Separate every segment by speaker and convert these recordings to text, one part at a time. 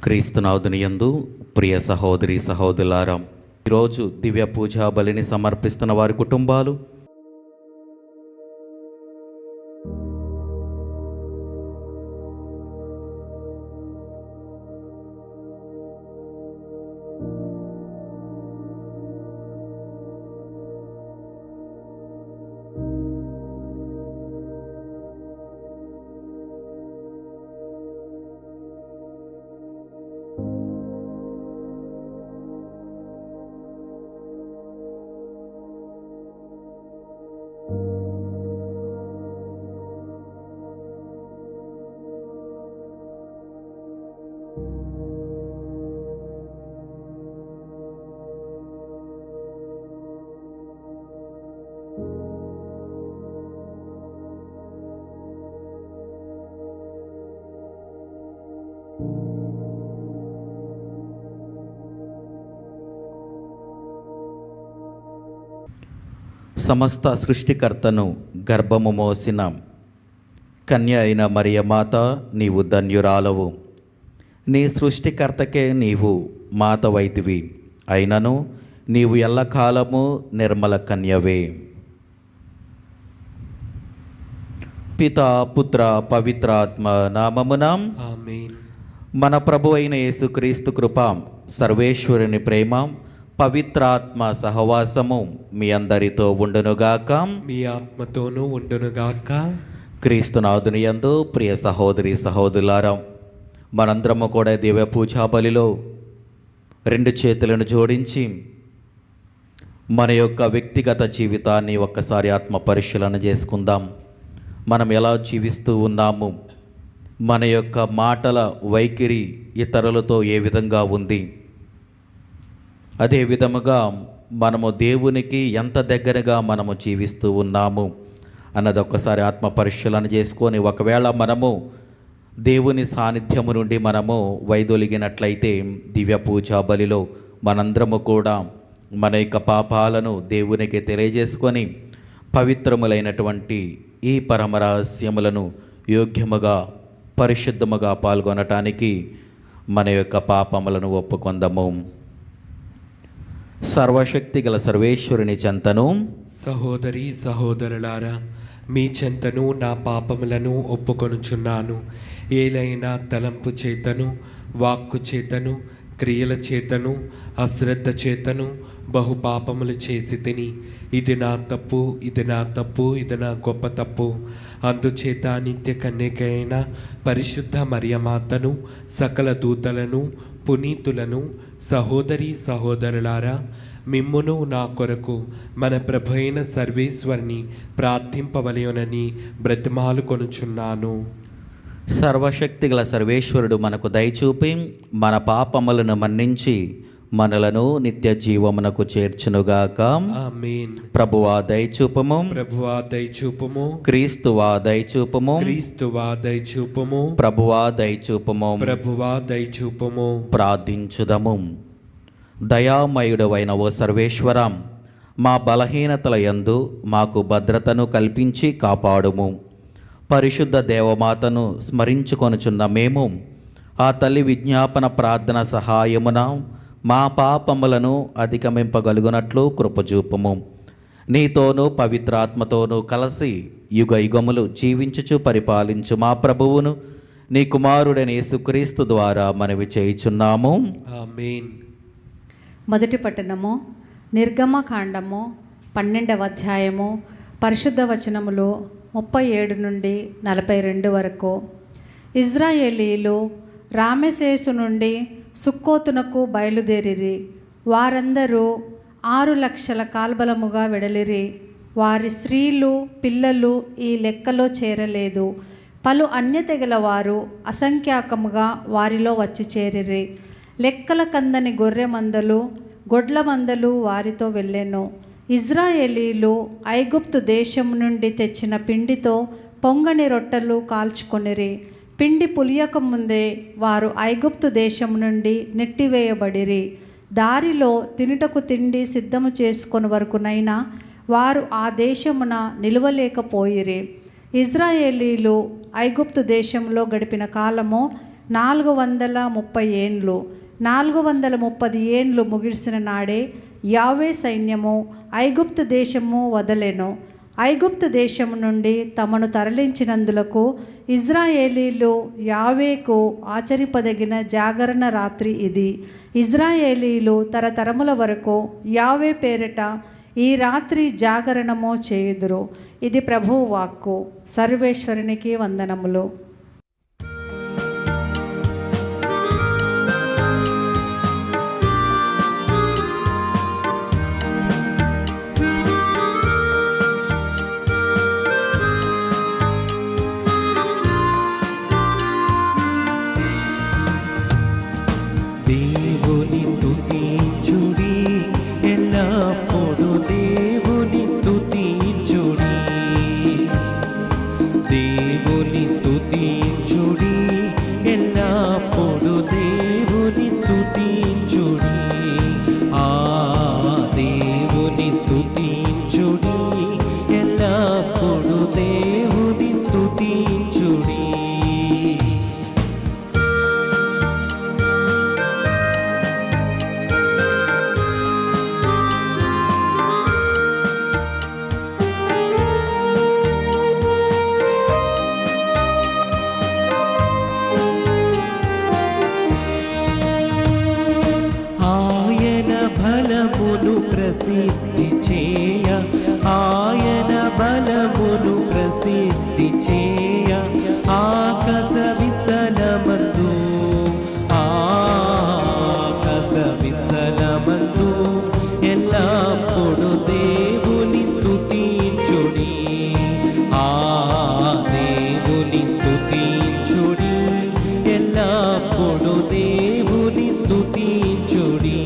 Speaker 1: క్రీస్తునాథుని యందు ప్రియ సహోదరి సహోదరులారా, ఈరోజు దివ్య పూజా బలిని సమర్పిస్తున్న వారి కుటుంబాలు, సమస్త సృష్టికర్తను గర్భము మోసిన కన్య అయిన మరియమాత, నీవు ధన్యురాలవు. నీ సృష్టికర్తకే నీవు మాతవైతివి, అయినను నీవు ఎల్లకాలము నిర్మల కన్యవే. పితా పుత్ర పవిత్రాత్మ నామమున
Speaker 2: ఆమేన్.
Speaker 1: మన ప్రభు అయిన యేసుక్రీస్తు కృప, సర్వేశ్వరుని ప్రేమ, పవిత్రాత్మ సహవాసము మీ అందరితో ఉండునుగాక,
Speaker 2: మీ ఆత్మతోనూ ఉండునుగాక.
Speaker 1: క్రీస్తునాథుని యందు ప్రియ సహోదరి సహోదరులారా, మనందరము కూడా దివ్య పూజా బలిలో రెండు చేతులను జోడించి మన యొక్క వ్యక్తిగత జీవితాన్ని ఒక్కసారి ఆత్మ పరిశీలన చేసుకుందాం. మనం ఎలా జీవిస్తూ ఉన్నాము, మన యొక్క మాటల వైఖరి ఇతరులతో ఏ విధంగా ఉంది, అదే విధముగా మనము దేవునికి ఎంత దగ్గరగా మనము జీవిస్తూ ఉన్నాము అన్నది ఒక్కసారి ఆత్మ పరిశీలన చేసుకొని, ఒకవేళ మనము దేవుని సాన్నిధ్యము నుండి మనము వైదొలిగినట్లయితే దివ్య పూజా బలిలో మనందరము కూడా మన యొక్క పాపాలను దేవునికి తెలియజేసుకొని పవిత్రములైనటువంటి ఈ పరమరహస్యములను యోగ్యముగా పరిశుద్ధముగా పాల్గొనటానికి మన యొక్క పాపములను ఒప్పుకొందము. సర్వశక్తి గల సర్వేశ్వరుని చెంతను,
Speaker 2: సహోదరి సహోదరులారా, మీ చెంతను నా పాపములను ఒప్పుకొనుచున్నాను. ఏలైనా తలంపు చేతను, వాక్కు చేతను, క్రియల చేతను, అశ్రద్ధ చేతను బహుపాపములు చేసి తిని, ఇది నా తప్పు, ఇది నా తప్పు, ఇది నా గొప్ప తప్పు. అందుచేత నిత్య కన్యకైన పరిశుద్ధ మరియమాతను, సకల దూతలను, పునీతులను, సహోదరి సహోదరులారా, మిమ్మును నా కొరకు మన ప్రభు అయిన సర్వేశ్వరుని ప్రార్థింపవలెనని బ్రతిమాలు కొనుచున్నాను.
Speaker 1: సర్వశక్తి గల సర్వేశ్వరుడు మనకు దయచూపి మన పాపములను మన్నించి మనలను నిత్య జీవమునకు చేర్చునుగాక.
Speaker 2: ఆమేన్.
Speaker 1: ప్రభువా దయచూపము,
Speaker 2: ప్రభువా దయచూపము,
Speaker 1: క్రీస్తువా దయచూపము,
Speaker 2: క్రీస్తువా దయచూపము,
Speaker 1: ప్రభువా దయచూపము.
Speaker 2: ప్రభువా దయచూపము.
Speaker 1: ప్రార్థించుదము. దయామయుడవైన ఓ సర్వేశ్వరం, మా బలహీనతల యందు మాకు భద్రతను కల్పించి కాపాడుము. పరిశుద్ధ దేవమాతను స్మరించుకొనుచున్న మేము ఆ తల్లి విజ్ఞాపన ప్రార్థన సహాయమున మా పాపములను అధిగమింపగలుగునట్లు కృపచూపుము. నీతోనూ పవిత్రాత్మతోనూ కలిసి యుగ యుగములు జీవించుచు పరిపాలించు మా ప్రభువును నీ కుమారుడైన యేసుక్రీస్తు ద్వారా మనవి చేయుచున్నాము.
Speaker 2: ఆమేన్.
Speaker 3: మొదటి పట్టణము నిర్గమకాండము 12వ అధ్యాయము పరిశుద్ధ వచనములు 37 నుండి 42 వరకు. ఇజ్రాయేలీలు రామెసేసు నుండి సుక్కోతునకు బయలుదేరిరి. వారందరూ 6,00,000 కాల్బలముగా వెడలిరి. వారి స్త్రీలు పిల్లలు ఈ లెక్కలో చేరలేదు. పలు అన్యతెగల వారు అసంఖ్యాకముగా వారిలో వచ్చి చేరిరి. లెక్కల కందని గొర్రె మందలు గొడ్ల మందలు వారితో వెళ్ళెను. ఇజ్రాయేలీలు ఐగుప్తు దేశం నుండి తెచ్చిన పిండితో పొంగని రొట్టెలు కాల్చుకొనిరి. పిండి పులియక ముందే వారు ఐగుప్తు దేశం నుండి నెట్టివేయబడిరి. దారిలో తినుటకు తిండి సిద్ధము చేసుకొని వరకునైనా వారు ఆ దేశమున నిలువలేకపోయిరి. ఇజ్రాయేలీలు ఐగుప్తు దేశంలో గడిపిన కాలము 430 ఏండ్లు. 430 ఏండ్లు ముగిసిన నాడే యావే సైన్యము ఐగుప్తు దేశము వదలెను. ఐగుప్తు దేశము నుండి తమను తరలించినందులకు ఇజ్రాయేలీలు యావేకు ఆచరింపదగిన జాగరణ రాత్రి ఇది. ఇజ్రాయేలీలు తరతరముల వరకు యావే పేరిట ఈ రాత్రి జాగరణము చేయుదురు. ఇది ప్రభువు వాక్కు. సర్వేశ్వరునికి వందనములు.
Speaker 4: దేవుని స్తుతించుడి, ఎల్లప్పుడూ దేవుని స్తుతించుడి. దేవుని స్తుతించుడి, ఎల్లప్పుడూ దేవుని స్తుతించుడి. ఆ దేవుని స్తుతించుడి, ఎల్లప్పుడూ దేవుని స్తుతించుడి. బలమును ప్రసిద్ధి చేయ, ఆయన బలమును ప్రసిద్ధి చేయ, ఆకాశ విసలమందు, ఆకాశ విసలమందు ఎల్లప్పుడు దేవుని స్తుతించుడి. ఆ దేవుని స్తుతించుడి, ఎల్లప్పుడు దేవుని స్తుతించుడి.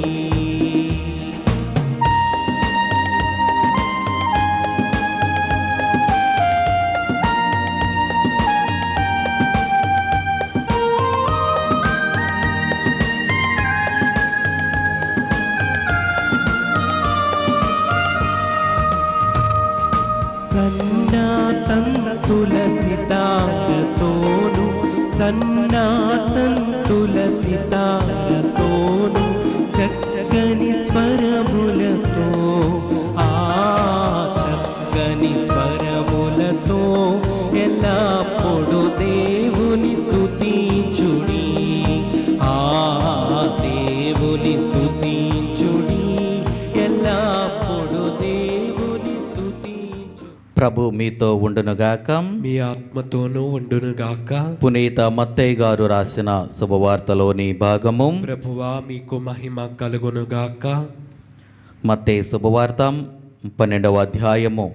Speaker 4: తులసితారతోను, తులసితారతోను, చక్కని స్వరములతో, ఆ చక్కని స్వరములతో ఎల్లప్పుడు దేవుని స్తుతించుడి. ఆ దేవుని స్తుతించుడి, ఎల్లప్పుడు దేవుని స్తుతించుడి.
Speaker 1: ప్రభు మీతో ఉండునుగాక.
Speaker 2: మీ ఆత్మతోనూ ఉండునుగాక.
Speaker 1: పునీత మత్తయి గారు రాసిన శుభవార్తలోని భాగము.
Speaker 2: ప్రభువా మీకు మహిమ కలుగునుగాక.
Speaker 1: మత్తయి శుభవార్త 12వ అధ్యాయము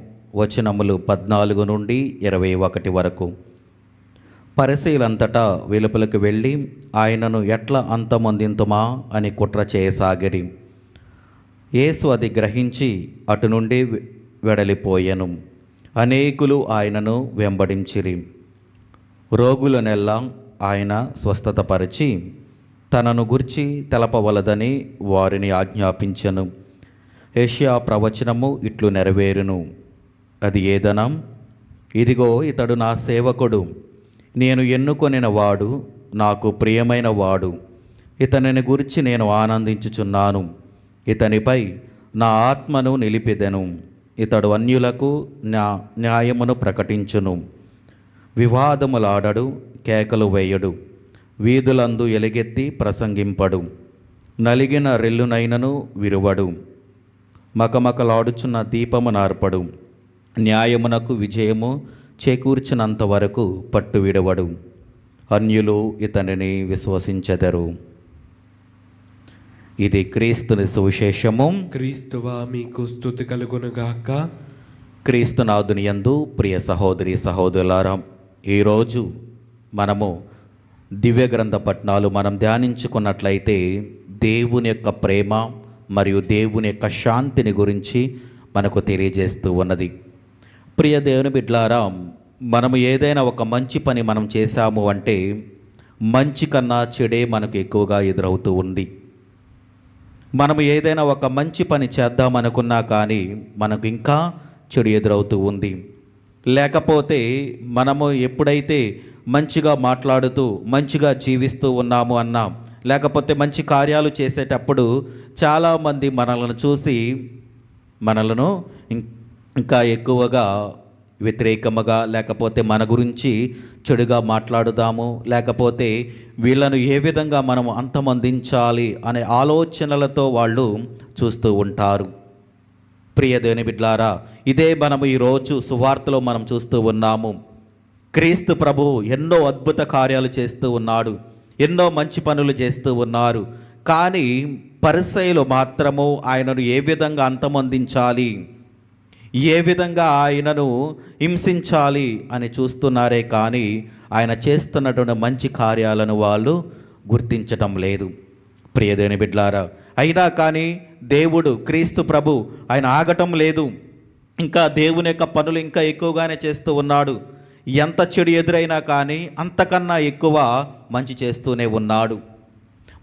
Speaker 1: వచనములు 14 నుండి 21 వరకు. పరిసీలంతటా వెలుపలకు వెళ్ళి ఆయనను ఎట్లా అంతమొందింతుమా అని కుట్ర చేయసాగిరి. యేసు అది గ్రహించి అటు నుండి వెడలిపోయెను. అనేకులు ఆయనను వెంబడించిరి. రోగులనెల్లా ఆయన స్వస్థతపరిచి తనను గుర్చి తెలపవలదని వారిని ఆజ్ఞాపించెను. యెషయా ప్రవచనము ఇట్లు నెరవేరును. అది ఏదనం, ఇదిగో ఇతడు నా సేవకుడు, నేను ఎన్నుకొనిన వాడు, నాకు ప్రియమైన వాడు, ఇతనిని గురించి నేను ఆనందించుచున్నాను. ఇతనిపై నా ఆత్మను నిలిపెదెను. ఇతడు అన్యులకు న్యాయమును ప్రకటించును. వివాదములాడడు, కేకలు వేయడు, వీధులందు ఎలుగెత్తి ప్రసంగింపడు. నలిగిన రెల్లునైనను విరువడు, మకమకలాడుచున్న దీపము నార్పడు. న్యాయమునకు విజయము చేకూర్చినంత వరకు పట్టు విడవడు. అన్యులు ఇతనిని విశ్వసించెదరు. ఇది క్రీస్తుని సువిశేషము.
Speaker 2: క్రీస్తువా మీకు స్తుతి కలుగునుగాక.
Speaker 1: క్రీస్తునాథుని యందు ప్రియ సహోదరి సహోదరులారా, ఈరోజు మనము దివ్య గ్రంథ పఠనాలు మనం ధ్యానించుకున్నట్లయితే దేవుని యొక్క ప్రేమ మరియు దేవుని యొక్క శాంతిని గురించి మనకు తెలియజేస్తూ ఉన్నది. ప్రియ దేవుని బిడ్డలారా, మనము ఏదైనా ఒక మంచి పని మనం చేశాము అంటే మంచి కన్నా చెడే మనకు ఎక్కువగా ఎదురవుతూ ఉంది. మనము ఏదైనా ఒక మంచి పని చేద్దామనుకున్నా కానీ మనకు ఇంకా చెడు ఎదురవుతూ ఉంది. లేకపోతే మనము ఎప్పుడైతే మంచిగా మాట్లాడుతూ మంచిగా జీవిస్తూ ఉన్నాము అన్నా, లేకపోతే మంచి కార్యాలు చేసేటప్పుడు చాలామంది మనలను చూసి మనలను ఇంకా ఎక్కువగా వ్యతిరేకముగా, లేకపోతే మన గురించి చెడుగా మాట్లాడుదాము, లేకపోతే వీళ్ళను ఏ విధంగా మనం అంతమొందించాలి అనే ఆలోచనలతో వాళ్ళు చూస్తూ ఉంటారు. ప్రియ దేవుని బిడ్డలారా, ఇదే మనము ఈరోజు సువార్తలో మనం చూస్తూ ఉన్నాము. క్రీస్తు ప్రభు ఎన్నో అద్భుత కార్యాలు చేస్తూ ఉన్నాడు, ఎన్నో మంచి పనులు చేస్తూ ఉన్నారు. కానీ పరిసయ్యులు మాత్రము ఆయనను ఏ విధంగా అంతమొందించాలి, ఏ విధంగా ఆయనను హింసించాలి అని చూస్తున్నారే కానీ ఆయన చేస్తున్నటువంటి మంచి కార్యాలను వాళ్ళు గుర్తించటం లేదు. ప్రియదేని బిడ్లారా, అయినా కానీ దేవుడు క్రీస్తు ప్రభు ఆయన ఆగటం లేదు. ఇంకా దేవుని యొక్క పనులు ఇంకా ఎక్కువగానే చేస్తూ ఉన్నాడు. ఎంత చెడు ఎదురైనా కానీ అంతకన్నా ఎక్కువ మంచి చేస్తూనే ఉన్నాడు.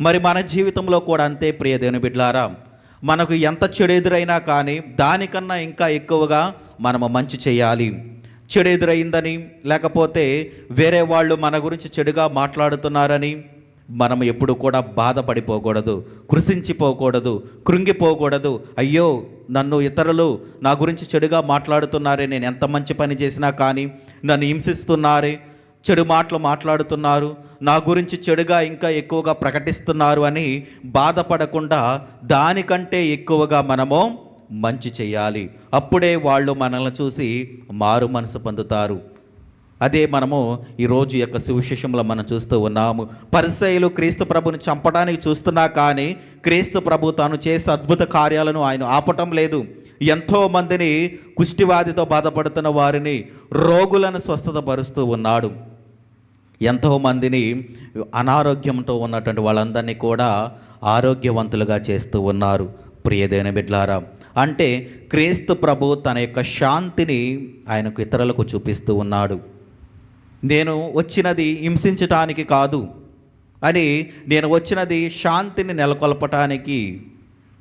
Speaker 1: మరి మన జీవితంలో కూడా అంతే ప్రియదేని బిడ్లారా. మనకు ఎంత చెడు ఎదురైనా కానీ దానికన్నా ఇంకా ఎక్కువగా మనము మంచి చేయాలి. చెడు ఎదురైందని, లేకపోతే వేరే వాళ్ళు మన గురించి చెడుగా మాట్లాడుతున్నారని మనం ఎప్పుడు కూడా బాధపడిపోకూడదు, కృషించిపోకూడదు, కృంగిపోకూడదు. అయ్యో, నన్ను ఇతరులు నా గురించి చెడుగా మాట్లాడుతున్నారే, నేను ఎంత మంచి పని చేసినా కానీ నన్ను హింసిస్తున్నారే, చెడు మాటలు మాట్లాడుతున్నారు, నా గురించి చెడుగా ఇంకా ఎక్కువగా ప్రకటిస్తున్నారు అని బాధపడకుండా దానికంటే ఎక్కువగా మనము మంచి చేయాలి. అప్పుడే వాళ్ళు మనల్ని చూసి మారు మనసు పొందుతారు. అదే మనము ఈరోజు యొక్క సువిశేషంలో మనం చూస్తూ ఉన్నాము. పరిసయ్యులు క్రీస్తు ప్రభుని చంపడానికి చూస్తున్నా కానీ క్రీస్తు ప్రభు తాను చేసే అద్భుత కార్యాలను ఆయన ఆపటం లేదు. ఎంతోమందిని, కుష్టివ్యాధితో బాధపడుతున్న వారిని, రోగులను స్వస్థత పరుస్తూ ఉన్నాడు. ఎంతోమందిని, అనారోగ్యంతో ఉన్నటువంటి వాళ్ళందరినీ కూడా ఆరోగ్యవంతులుగా చేస్తూ ఉన్నారు. ప్రియదేని బిడ్లారా, అంటే క్రీస్తు ప్రభు తన యొక్క శాంతిని ఆయనకు ఇతరులకు చూపిస్తూ ఉన్నాడు. నేను వచ్చినది హింసించటానికి కాదు అని, నేను వచ్చినది శాంతిని నెలకొల్పటానికి.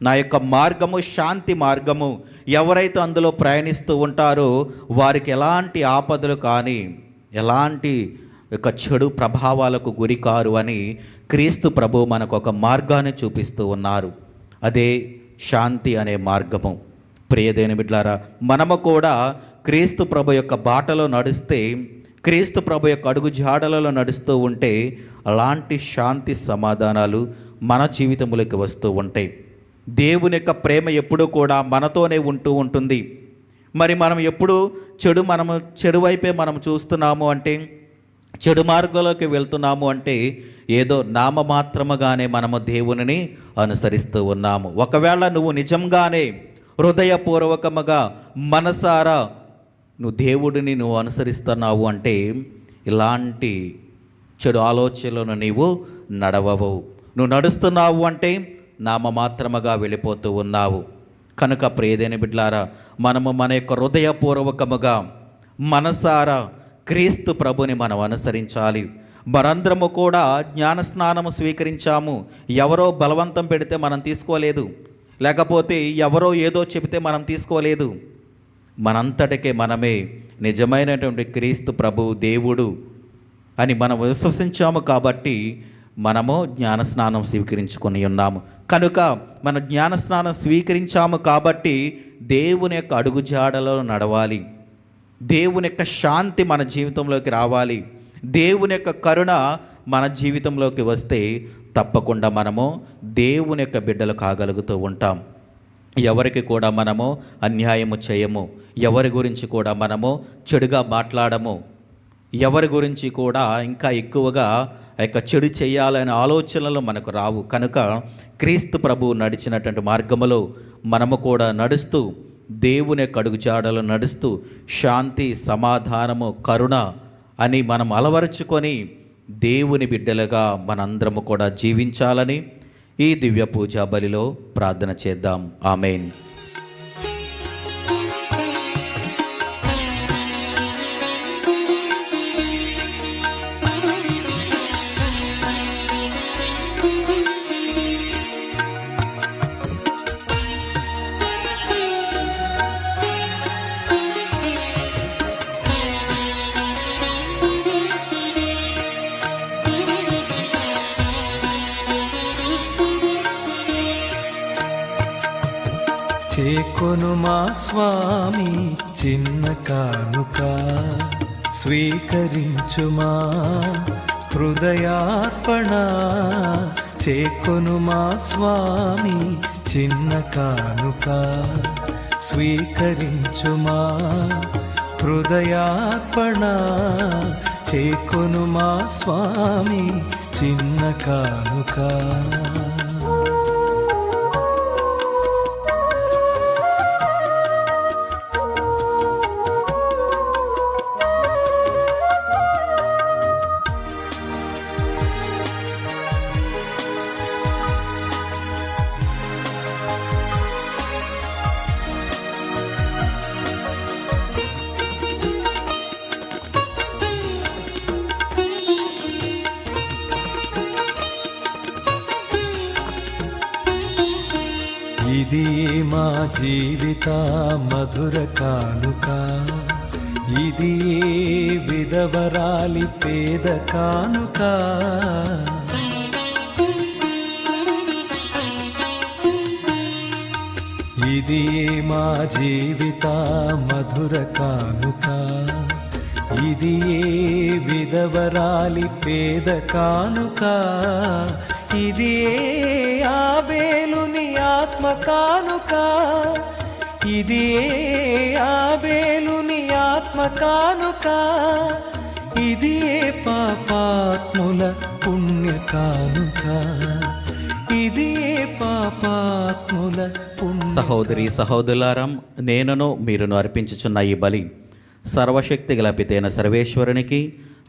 Speaker 1: నా యొక్క మార్గము శాంతి మార్గము. ఎవరైతే అందులో ప్రయాణిస్తూ ఉంటారో వారికి ఎలాంటి ఆపదలు కానీ ఎలాంటి యొక్క చెడు ప్రభావాలకు గురికారు అని క్రీస్తు ప్రభు మనకు ఒక మార్గాన్ని చూపిస్తూ ఉన్నారు. అదే శాంతి అనే మార్గము. ప్రియదేని బిడ్లారా, మనము కూడా క్రీస్తు ప్రభు యొక్క బాటలో నడిస్తే, క్రీస్తు ప్రభు యొక్క అడుగు జాడలలో నడుస్తూ ఉంటే అలాంటి శాంతి సమాధానాలు మన జీవితంలోకి వస్తూ ఉంటాయి. దేవుని యొక్క ప్రేమ ఎప్పుడూ కూడా మనతోనే ఉంటూ ఉంటుంది. మరి మనం ఎప్పుడు చెడు వైపే మనం చూస్తున్నాము అంటే, చెడు మార్గంలోకి వెళ్తున్నాము అంటే ఏదో నామమాత్రముగానే మనము దేవునిని అనుసరిస్తూ ఉన్నాము. ఒకవేళ నువ్వు నిజంగానే హృదయపూర్వకముగా మనసారా నువ్వు దేవుడిని నువ్వు అనుసరిస్తున్నావు అంటే ఇలాంటి చెడు ఆలోచనలను నీవు నడవవు. నువ్వు నడుస్తున్నావు అంటే నామమాత్రముగా వెళ్ళిపోతూ ఉన్నావు. కనుక ప్రియదేని బిడ్లారా, మనము మన యొక్క హృదయపూర్వకముగా మనసారా క్రీస్తు ప్రభుని మనం అనుసరించాలి. మనందరము కూడా జ్ఞానస్నానము స్వీకరించాము. ఎవరో బలవంతం పెడితే మనం తీసుకోలేదు, లేకపోతే ఎవరో ఏదో చెబితే మనం తీసుకోలేదు. మనంతటికే మనమే నిజమైనటువంటి క్రీస్తు ప్రభు దేవుడు అని మనం విశ్వసించాము కాబట్టి మనము జ్ఞానస్నానం స్వీకరించుకొని ఉన్నాము. కనుక మన జ్ఞానస్నానం స్వీకరించాము కాబట్టి దేవుని యొక్క అడుగుజాడలో నడవాలి. దేవుని యొక్క శాంతి మన జీవితంలోకి రావాలి. దేవుని యొక్క కరుణ మన జీవితంలోకి వస్తే తప్పకుండా మనము దేవుని యొక్క బిడ్డలు కాగలుగుతూ ఉంటాం. ఎవరికి కూడా మనము అన్యాయము చేయము, ఎవరి గురించి కూడా మనము చెడుగా మాట్లాడము, ఎవరి గురించి కూడా ఇంకా ఎక్కువగా చెడు చేయాలనే ఆలోచనలు మనకు రావు. కనుక క్రీస్తు ప్రభు నడిచినటువంటి మార్గములో మనము కూడా నడుస్తూ, దేవుని యొక్క అడుగుజాడలు నడుస్తూ శాంతి, సమాధానము, కరుణ అని మనం అలవరుచుకొని దేవుని బిడ్డలుగా మనందరము కూడా జీవించాలని ఈ దివ్య పూజా బలిలో ప్రార్థన చేద్దాం. ఆమేన్.
Speaker 4: చేకొను మా స్వామి చిన్న కానుక స్వీకరించుమా హృదయార్పణ చేకొను మా స్వామి చిన్న కానుక స్వీకరించుమా హృదయార్పణ చేకొను మా స్వామి చిన్న కానుక. ఇది మా జీవిత మధుర కానుక, ఇది విధవరాలి పేద కానుక. ఇది మా జీవిత మధుర కానుక, ఇది విధవరాలి పేద కానుక. ఇది ఆబేలుని ఆత్మ కానుక, ఇది ఆబేలుని ఆత్మ కానుక. ఇది పాపాత్ముల పుణ్య కానుక, ఇది పాపాత్ముల పుణ్య.
Speaker 1: సహోదరి సహోదరులారం, నేనును మీరును అర్పించుచున్న ఈ బలి సర్వశక్తి గల పితైన సర్వేశ్వరునికి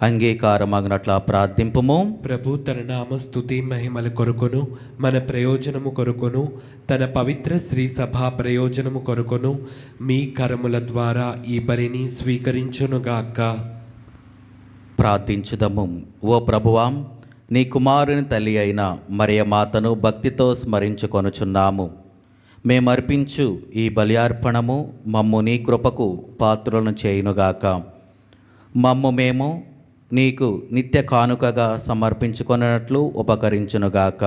Speaker 1: అంగీకారమగినట్ల ప్రార్థింపుము.
Speaker 2: ప్రభు తన నామస్తుతి మహిమల కొరకును మన ప్రయోజనము కొరకును తన పవిత్ర శ్రీ సభా ప్రయోజనము కొరకును మీ కరముల ద్వారా ఈ బలిని స్వీకరించునుగాక.
Speaker 1: ప్రార్థించుదము. ఓ ప్రభువాం, నీ కుమారుని తల్లి అయిన మరియ మాతను భక్తితో స్మరించుకొనుచున్నాము. మేమర్పించు ఈ బలియార్పణము మమ్ము నీ కృపకు పాత్రలను చేయునుగాక. మమ్ము మేము నీకు నిత్య కానుకగా సమర్పించుకొనున్నట్లు ఉపకరించునుగాక.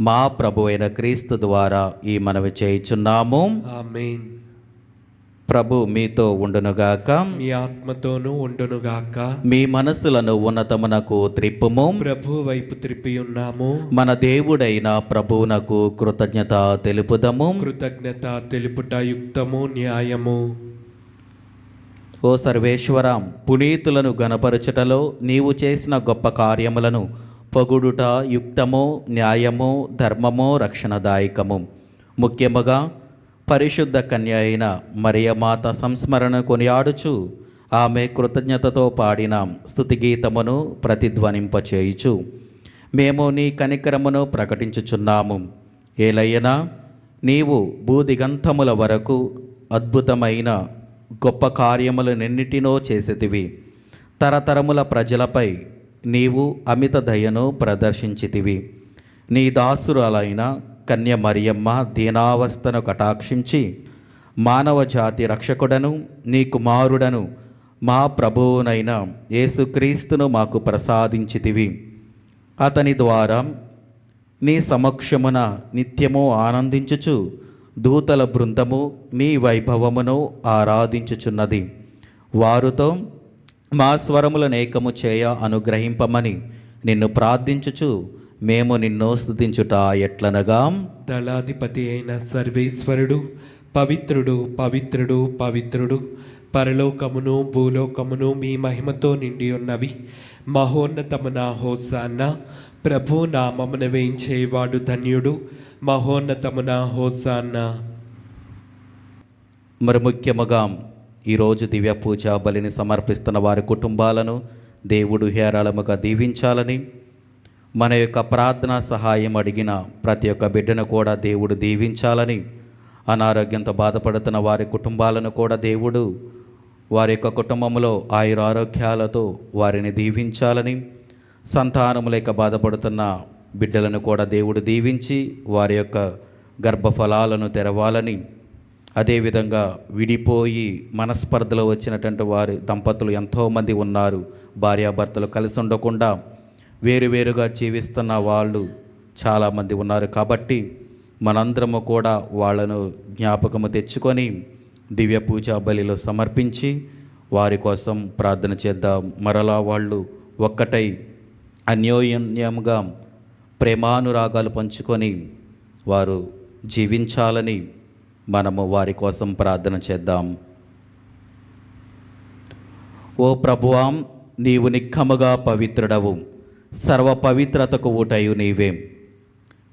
Speaker 1: మా ప్రభు అయిన క్రీస్తు ద్వారా ఈ మనవి చేయుచున్నాము.
Speaker 2: ఆమేన్.
Speaker 1: ప్రభు మీతో ఉండునుగాక.
Speaker 2: మీ ఆత్మతోనూ ఉండునుగాక.
Speaker 1: మీ మనస్సులను ఉన్నతమునకు త్రిప్పుము.
Speaker 2: ప్రభు వైపు త్రిప్పి ఉన్నాము.
Speaker 1: మన దేవుడైన ప్రభువునకు కృతజ్ఞత తెలుపుదము.
Speaker 2: కృతజ్ఞత తెలుపుట యుక్తము న్యాయము.
Speaker 1: ఓ సర్వేశ్వరం, పునీతులను గణపరచుటలో నీవు చేసిన గొప్ప కార్యములను పొగుడుట యుక్తము, న్యాయము, ధర్మము, రక్షణదాయకము. ముఖ్యముగా పరిశుద్ధ కన్య అయిన మరియమాత సంస్మరణ కొనియాడుచు ఆమె కృతజ్ఞతతో పాడిన స్తుతిగీతమును ప్రతిధ్వనింపచేయుచు మేము నీ కనికరమును ప్రకటించుచున్నాము. ఏలయ్యనా, నీవు భూదిగంతముల వరకు అద్భుతమైన గొప్ప కార్యములనెన్నిటినో చేసితివి. తరతరముల ప్రజలపై నీవు అమిత దయను ప్రదర్శించితివి. నీ దాసురాలైన కన్య మరియమ్మ దీనావస్థను కటాక్షించి మానవ జాతి రక్షకుడను నీ కుమారుడను మా ప్రభువునైన యేసుక్రీస్తును మాకు ప్రసాదించితివి. అతని ద్వారా నీ సమక్షమున నిత్యము ఆనందించుచు దూతల బృందము నీ వైభవమును ఆరాధించుచున్నది. వారితో మా స్వరములనేకము చేయ అనుగ్రహింపమని నిన్ను ప్రార్థించుచు మేము నిన్ను స్తుతించుట ఎట్లనగా,
Speaker 2: దళాధిపతి అయిన సర్వేశ్వరుడు పవిత్రుడు పవిత్రుడు పవిత్రుడు, పరలోకమును భూలోకమును మీ మహిమతో నిండి ఉన్నవి. మహోన్నతమున హోసాన్న. ప్రభు నామమున వేయించేవాడు ధన్యుడు. మహోన్నతమున హోసాన్న.
Speaker 1: మరి ముఖ్యముగా ఈరోజు దివ్య పూజా బలిని సమర్పిస్తున్న వారి కుటుంబాలను దేవుడు హేరాళముగా దీవించాలని, మన యొక్క ప్రార్థనా సహాయం అడిగిన ప్రతి ఒక్క బిడ్డను కూడా దేవుడు దీవించాలని, అనారోగ్యంతో బాధపడుతున్న వారి కుటుంబాలను కూడా దేవుడు వారి యొక్క కుటుంబంలో ఆయురారోగ్యాలతో వారిని దీవించాలని, సంతానము లేక బాధపడుతున్న బిడ్డలను కూడా దేవుడు దీవించి వారి యొక్క గర్భఫలాలను తెరవాలని, అదేవిధంగా విడిపోయి మనస్పర్ధలో వచ్చినటువంటి వారి దంపతులు ఎంతోమంది ఉన్నారు. భార్యాభర్తలు కలిసి ఉండకుండా వేరువేరుగా జీవిస్తున్న వాళ్ళు చాలామంది ఉన్నారు. కాబట్టి మనందరము కూడా వాళ్ళను జ్ఞాపకము తెచ్చుకొని దివ్య పూజా బలిలో సమర్పించి వారి కోసం ప్రార్థన చేద్దాం. మరలా వాళ్ళు ఒక్కటై అన్యోన్యంగా ప్రేమానురాగాలు పంచుకొని వారు జీవించాలని మనము వారి కోసం ప్రార్థన చేద్దాం. ఓ ప్రభువాం, నీవు నిక్కముగా పవిత్రుడవు, సర్వ పవిత్రతకు ఊటయు నీవే.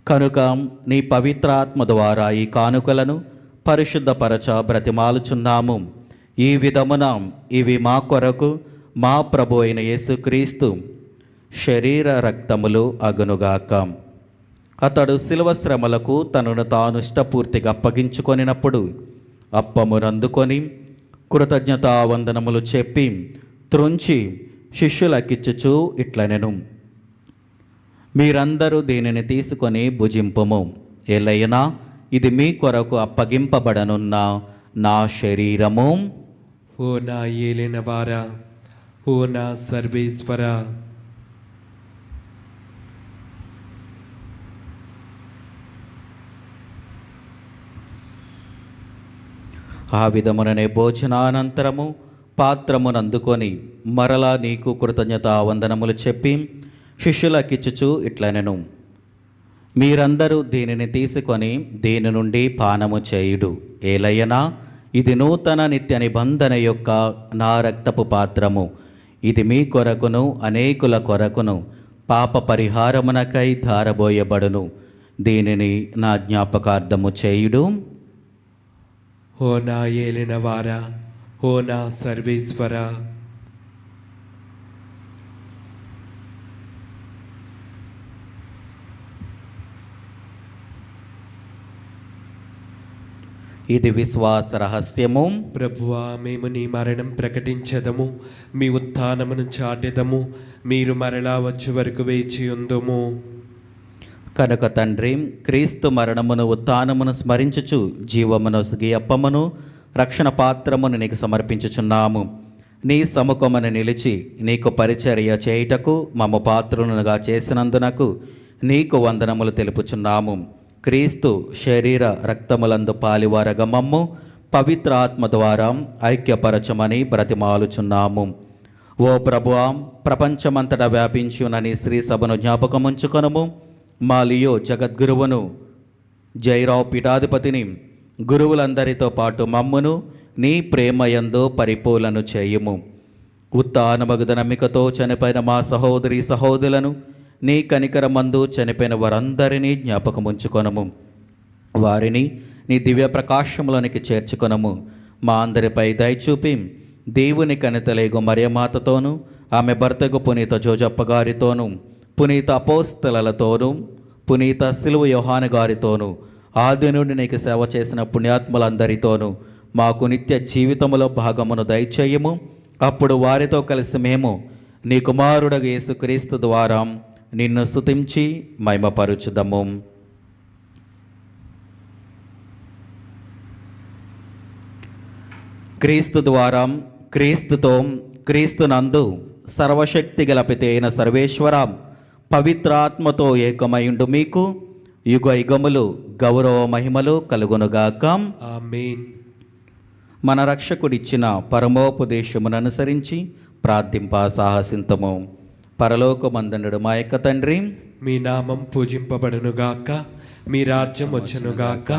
Speaker 1: కనుక నీ పవిత్రాత్మ ద్వారా ఈ కానుకలను పరిశుద్ధపరచ బ్రతిమాలుచున్నాము. ఈ విధమున ఇవి మా కొరకు మా ప్రభు అయిన యేసుక్రీస్తు శరీర రక్తములు అగునుగాక. అతడు శిలువ శ్రమలకు తనను తాను ఇష్టపూర్తిగా అప్పగించుకొనినప్పుడు అప్పమునందుకొని కృతజ్ఞతావందనములు చెప్పి త్రుంచి శిష్యులకిచ్చుచూ ఇట్లనెను, మీరందరూ దీనిని తీసుకొని భుజింపుము. ఎలయనా ఇది మీ కొరకు అప్పగింపబడనున్న నా శరీరము.
Speaker 2: ఓ నా ఏలినవారా, ఓ నా సర్వేశ్వర,
Speaker 1: ఆ విధముననే భోజనానంతరము పాత్రమునందుకొని మరలా నీకు కృతజ్ఞతావందనములు చెప్పి శిష్యులకిచ్చుచు ఇట్లనెను, మీరందరూ దీనిని తీసుకొని దీని నుండి పానము చేయుడు. ఏలయనా ఇది నూతన నిత్య నిబంధన యొక్క నా రక్తపు పాత్రము. ఇది మీ కొరకును అనేకుల కొరకును పాప పరిహారమునకై ధారబోయబడును. దీనిని నా జ్ఞాపకార్థము చేయుడు.
Speaker 2: ఓ నా ఏలినవారా, ఓ నా సర్వేశ్వర,
Speaker 1: ఇది విశ్వాస రహస్యము.
Speaker 2: ప్రభువా, మేము నీ మరణం ప్రకటించదము, మీ ఉత్థానమును చాటెదము, మీరు మరలా వచ్చే వరకు వేచి ఉందుము.
Speaker 1: కనుక తండ్రి, క్రీస్తు మరణమును ఉత్థానమును స్మరించుచు జీవమును అప్పమును రక్షణ పాత్రమును నీకు సమర్పించుచున్నాము. నీ సముఖమును నిలిచి నీకు పరిచర్య చేయుటకు మమ్ము పాత్రునుగా చేసినందునకు నీకు వందనములు తెలుపుచున్నాము. క్రీస్తు శరీర రక్తములందు పాలివారగ మమ్ము పవిత్ర ఆత్మ ద్వారా ఐక్యపరచమని బ్రతిమాలుచున్నాము. ఓ ప్రభువా, ప్రపంచమంతటా వ్యాపించి ఉన్న నీ శ్రీ సభను జ్ఞాపకముంచుకొనుము. మా లియో జగద్గురువును, జైరావు పీఠాధిపతిని, గురువులందరితో పాటు మమ్మును నీ ప్రేమయందు పరిపూలను చేయుము. ఉత్థానమగు నమ్మికతో చనిపోయిన మా సహోదరి సహోదరులను నీ కనికరమందు చనిపోయిన వారందరినీ జ్ఞాపకముంచుకొనము. వారిని నీ దివ్య ప్రకాశములోనికి చేర్చుకొనము. మా అందరిపై దయచూపి దేవుని కనితలేగు మరియమాతతోనూ ఆమె భర్తకు పునీత జోజప్ప గారితోనూ పునీత అపోస్తలతోనూ పునీత సిలువ యోహాను గారితోనూ ఆది నుండి నీకు సేవ చేసిన పుణ్యాత్ములందరితోనూ మాకు నిత్య జీవితములో భాగమును దయచేయము. అప్పుడు వారితో కలిసి మేము నీ కుమారుడగు యేసుక్రీస్తు ద్వారా నిన్ను స్తుతించి మహిమపరచుదము. క్రీస్తు ద్వారా, క్రీస్తుతో, క్రీస్తునందు సర్వశక్తి గల పిత అయిన సర్వేశ్వర పవిత్రాత్మతో ఏకమైండు మీకు యుగ యుగములు గౌరవ మహిమలు కలుగునుగాక.
Speaker 2: ఆమేన్.
Speaker 1: మన రక్షకుడిచ్చిన పరమోపదేశమును అనుసరించి ప్రార్థింప సాహసింతము. పరలోకమందుండు మా యొక్క తండ్రి,
Speaker 2: మీ నామం పూజింపబడునుగాక, మీ రాజ్యం వచ్చునుగాక,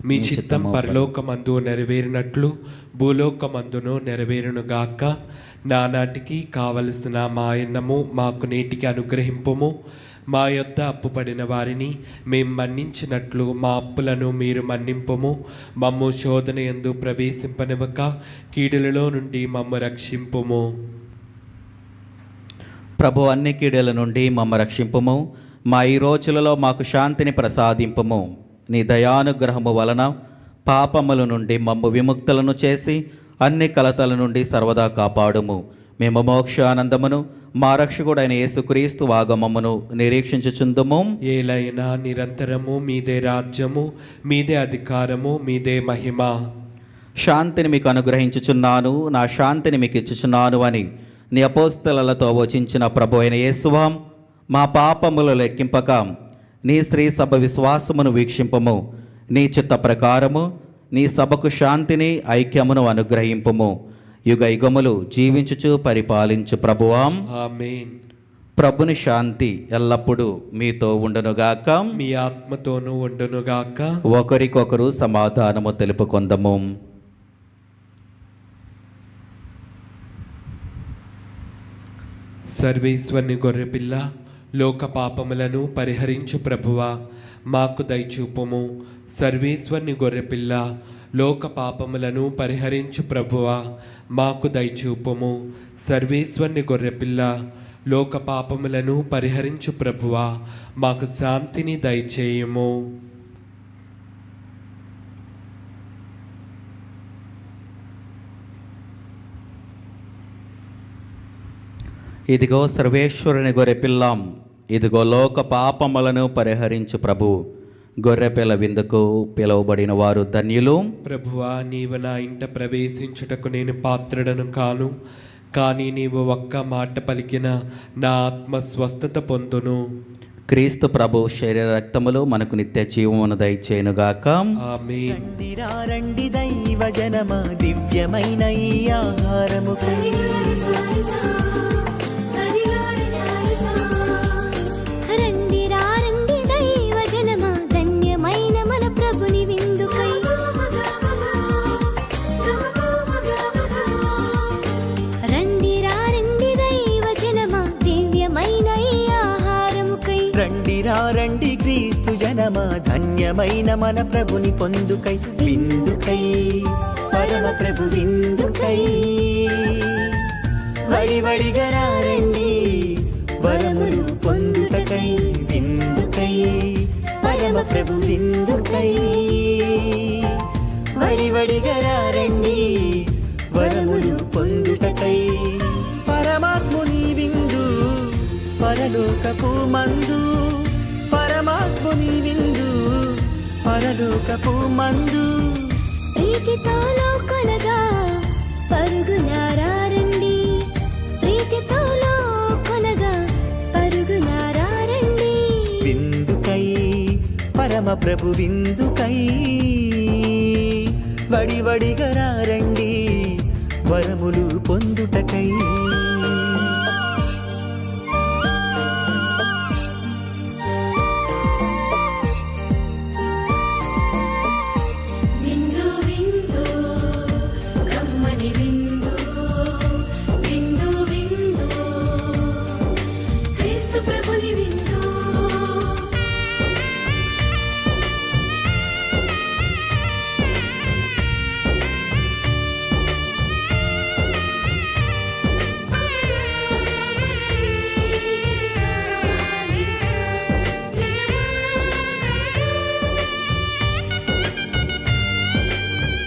Speaker 2: మీ చిత్తం పరలోకమందు నెరవేరినట్లు భూలోకమందును నెరవేరునుగాక. నానాటికి కావలసిన మా అన్నము మాకు నేటికి అనుగ్రహింపుము. మా యొద్ద అప్పుపడిన వారిని మేము మన్నించినట్లు మా అప్పులను మీరు మన్నింపుము. మమ్ము శోధన యందు ప్రవేశింపనివ్వక కీడులలో నుండి మమ్ము రక్షింపుము.
Speaker 1: ప్రభు, అన్ని కీడుల నుండి మమ్మ రక్షింపుము. మా ఈ రోజులలో మాకు శాంతిని ప్రసాదింపుము. నీ దయానుగ్రహము వలన పాపముల నుండి మమ్ము విముక్తులను చేసి అన్ని కలతల నుండి సర్వదా కాపాడుము. మేము మోక్షానందమును మా రక్షకుడైన యేసుక్రీస్తు ఆగమమును నిరీక్షించుచుందుము.
Speaker 2: ఏలైనా నిరంతరము మీదే రాజ్యము, మీదే అధికారము, మీదే మహిమ.
Speaker 1: శాంతిని మీకు అనుగ్రహించుచున్నాను, నా శాంతిని మీకు ఇచ్చుచున్నాను అని నీ అపోస్తలతో వచించిన ప్రభు అయిన యేసువా, మా పాపములు లెక్కింపక నీ శ్రీ సభ విశ్వాసమును వీక్షింపము. నీ చిత్త ప్రకారము నీ సభకు శాంతిని ఐక్యమును అనుగ్రహింపుము. యుగ యుగములు జీవించుచు పరిపాలించు ప్రభువాం.
Speaker 2: ఆమేన్.
Speaker 1: ప్రభుని శాంతి ఎల్లప్పుడూ మీతో ఉండునుగాక.
Speaker 2: మీ ఆత్మతోనూ ఉండునుగాక.
Speaker 1: ఒకరికొకరు సమాధానము తెలుపుకొందము.
Speaker 2: సర్వేశ్వరుని గొర్రెపిల్ల, లోక పాపములను పరిహరించు ప్రభువా, మాకు దయచూపుము. సర్వేశ్వరుని గొర్రెపిల్ల, లోక పాపములను పరిహరించు ప్రభువా, మాకు దయచూపుము. సర్వేశ్వరుని గొర్రెపిల్ల, లోక పాపములను పరిహరించు ప్రభువా, మాకు శాంతిని దయచేయుము.
Speaker 1: ఇదిగో సర్వేశ్వరుని గొర్రెపిల్లాం, ఇదిగో లోక పాపములను పరిహరించు ప్రభు. గొర్రెపిల్ల విందుకు పిలువబడిన వారు ధన్యులు.
Speaker 2: ప్రభువా, నీవు నా ఇంట ప్రవేశించుటకు నేను పాత్రుడను కాను, కానీ నీవు ఒక్క మాట పలికిన నా ఆత్మ స్వస్థత పొందును.
Speaker 1: క్రీస్తు ప్రభు శరీర రక్తములు మనకు నిత్య జీవమును దయచేయునుగాక.
Speaker 2: ఆమేన్.
Speaker 4: రండిరా రండి దైవ జనమా, దివ్యమైన ఈ ఆహారము
Speaker 5: రండిరా రండి దైవ జనమా, ధన్యమైన మన ప్రభుని విందుకై. రండిరా రండి దైవ జనమా, దివ్యమైన ఈ ఆహారముకై.
Speaker 4: రండిరా రండి క్రీస్తు జనమా, ధన్యమైన మన ప్రభుని పొందుకై. విందుకై పరమ ప్రభు విందుకై, వడివడిగా రండి వరములు పొందుటకై. విందుకై పరమ ప్రభు విందుకై, వడివడిగా రండి వరములు పొందుటకై. పరమాత్ముని విందు పరలోకపు మందు, పరమాత్ముని విందు పరలోకపు మందు.
Speaker 5: ప్రీతితో లోకొనగా పరుగునారా రండి, ప్రీతితో లోకొనగా పరుగునారా రండి.
Speaker 4: విందుకై పరమ ప్రభు విందుకై, వడివడిగా రండి వరములు పొందుటకై.
Speaker 6: విందు విందు కమ్మని విందు, విందు విందు క్రీస్తు ప్రభుని విందు.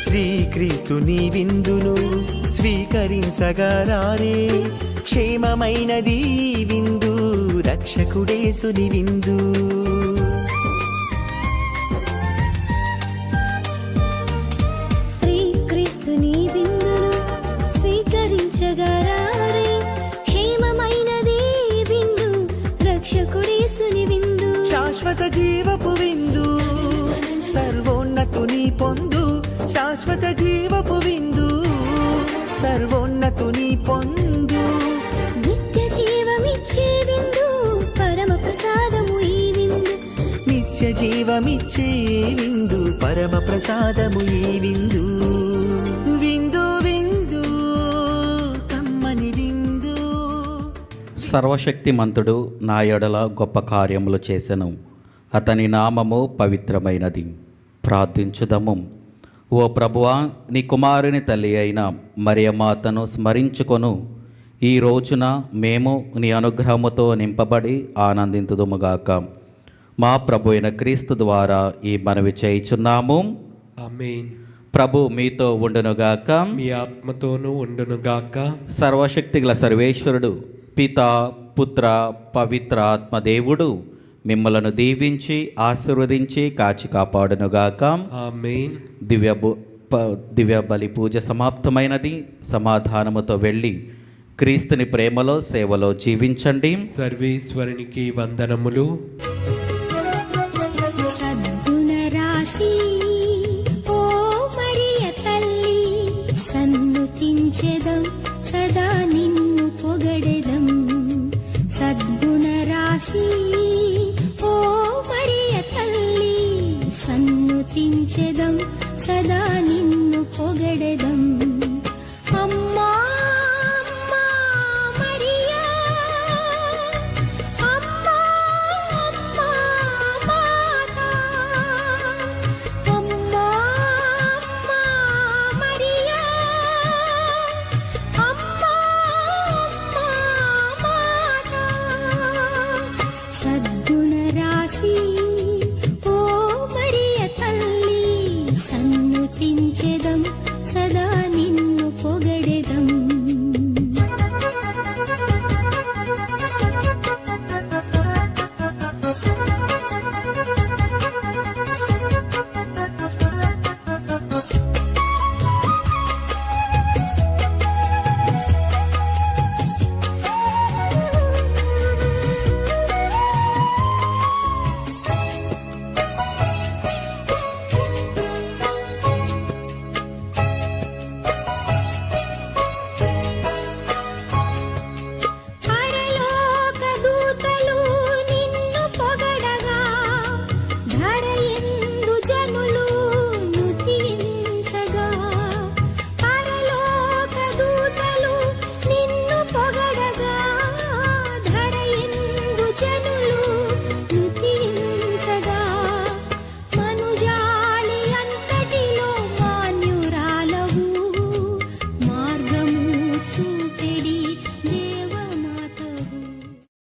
Speaker 4: శ్రీక్రీస్తుని విందును స్వీకరించగరారే, క్షేమమైనది ఈ విందు, రక్షకుడేసుని విందు.
Speaker 5: శ్రీక్రీస్తుని విందును స్వీకరించగరారే, క్షేమమైనది ఈ విందు, రక్షకుడేసుని విందు.
Speaker 4: శాశ్వత జీవపు విందు సర్వోన్నతుని పొందు, శాశ్వత జీవపు విందు సర్వోన్నతుని పొందు.
Speaker 5: నిత్య జీవమిచ్చే విందు, పరమ ప్రసాదము ఈ విందు.
Speaker 4: నిత్య జీవమిచ్చే విందు, పరమ ప్రసాదము ఈ విందు. విందు విందు కమ్మని విందు.
Speaker 1: సర్వశక్తిమంతుడు నా ఎడల గొప్ప కార్యములు చేసెను, అతని నామము పవిత్రమైనది. ప్రార్థించుదము. ఓ ప్రభువా, నీ కుమారుని తల్లి అయిన మరియమాతను స్మరించుకొను ఈ రోజున మేము నీ అనుగ్రహముతో నింపబడి ఆనందింతుదుముగాక. మా ప్రభు అయిన క్రీస్తు ద్వారా ఈ మనవి చేయుచున్నాము.
Speaker 2: ఆమేన్.
Speaker 1: ప్రభు మీతో ఉండునుగాక.
Speaker 2: మీ ఆత్మతోనూ ఉండునుగాక.
Speaker 1: సర్వశక్తిగల సర్వేశ్వరుడు పిత పుత్ర పవిత్ర ఆత్మదేవుడు మిమ్మలను దీవించి ఆశీర్వదించి కాచి కాపాడునుగాక.
Speaker 2: ఆమేన్.
Speaker 1: దివ్య బలి పూజ సమాప్తమైనది. సమాధానముతో వెళ్ళి క్రీస్తుని ప్రేమలో సేవలో జీవించండి.
Speaker 2: సర్వేశ్వరునికి వందనములు.
Speaker 5: రాశి ఓ మరియ తల్లి సన్నుతించెదం సదా నిన్ను పొగడెదం సద్గుణ రాశి ఓ మరియ తల్లి సన్నుతించెదం సదా నిన్ను పొగడెదం